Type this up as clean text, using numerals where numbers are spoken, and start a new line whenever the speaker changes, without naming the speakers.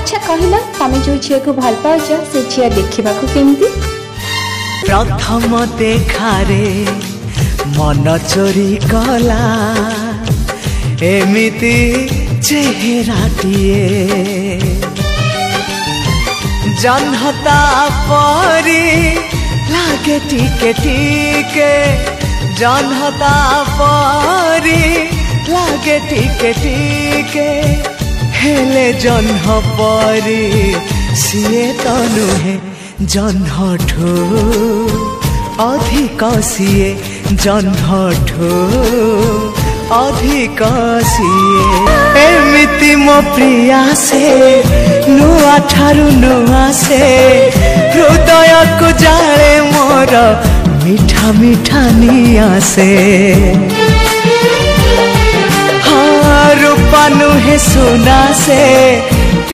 अच्छा कहला तमे जो झिया को भल पाउछ से झिया देखिबा को केमती
प्रथम देखारे मन चोरी कला एमिति चेहराटिए जन्हता परी लागे टिके टिके जन्हता परी लागे टिके टिके हेले जन्ह परी सिए तो नुहे जन्हठू अधिक सिए जन्हठू अधिक सिए एमिति मो प्रिया से नुआ ठारू नुआ से हृदय को जाले मोर मीठा मीठा निया से हाँ रूपा नुहे सोना से